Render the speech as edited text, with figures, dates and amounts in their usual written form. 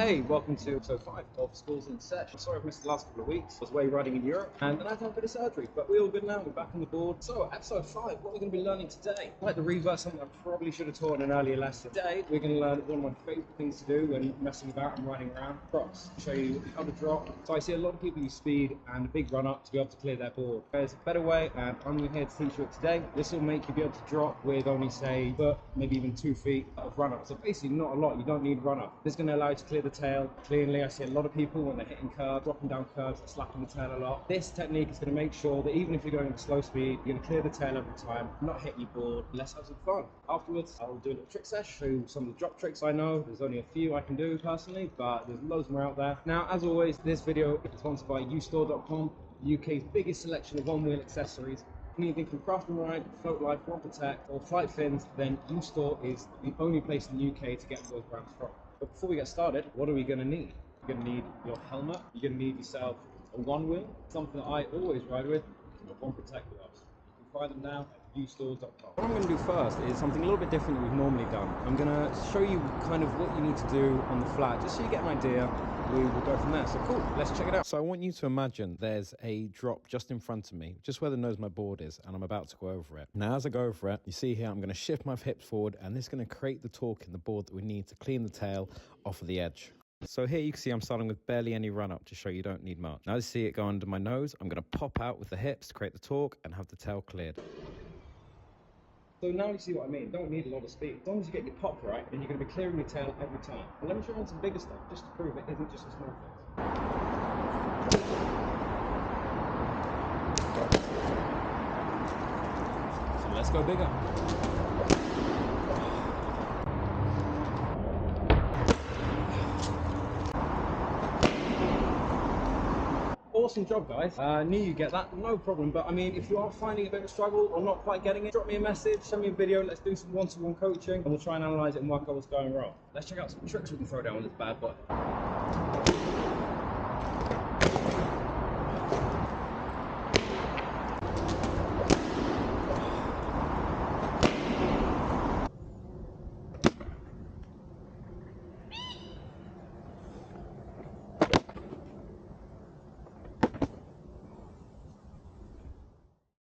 Hey, welcome to episode 5 of Schools in Session. Sorry I've missed the last couple of weeks. I was away riding in Europe and then I had a bit of surgery, but we're all good now. We're back on the board. So, episode 5, what are we going to be learning today? I'd like to revert something I probably should have taught in an earlier lesson. Today, we're going to learn one of my favourite things to do when messing about and riding around, drops. I'll show you how to drop. So I see a lot of people use speed and a big run up to be able to clear their board. There's a better way and I'm here to teach you it today. This will make you be able to drop with only say foot, maybe even 2 feet of run up. So basically not a lot, you don't need run up. This is going to allow you to clear the tail cleanly. I see a lot of people when they're hitting curves, dropping down curves, slapping the tail a lot. This technique is going to make sure that even if you're going at slow speed, you're going to clear the tail every time, not hit your board. Let's have some fun. Afterwards, I'll do a little trick sesh, show you some of the drop tricks I know. There's only a few I can do personally, but there's loads more out there. Now, as always, this video is sponsored by uStore.com, the UK's biggest selection of one-wheel accessories. Anything from craft and ride, float life, one protect, or flight fins, then uStore is the only place in the UK to get those brands from. But before we get started, what are we going to need? You're going to need your helmet, you're going to need yourself a one wheel, something that I always ride with, and one protect gloves. You can find them now at uStore.com. What I'm going to do first is something a little bit different than we've normally done. I'm going to show you kind of what you need to do on the flat, just so you get an idea. We will go from there. So cool, let's check it out. So I want you to imagine there's a drop just in front of me, just where the nose of my board is, and I'm about to go over it. Now, as I go over it, you see here, I'm going to shift my hips forward, and this is going to create the torque in the board that we need to clean the tail off of the edge. So here you can see I'm starting with barely any run up to show you don't need much. Now you see it go under my nose, I'm going to pop out with the hips to create the torque and have the tail cleared. So now you see what I mean, don't need a lot of speed. As long as you get your pop right, then you're going to be clearing your tail every time. And let me show you some bigger stuff, just to prove it isn't just a small thing. So let's go bigger. Awesome job, guys. Knew you get that, no problem. But I mean, if you are finding a bit of a struggle or not quite getting it, drop me a message, send me a video, let's do some one-to-one coaching, and we'll try and analyze it and work out what's going wrong. Let's check out some tricks we can throw down with this bad boy.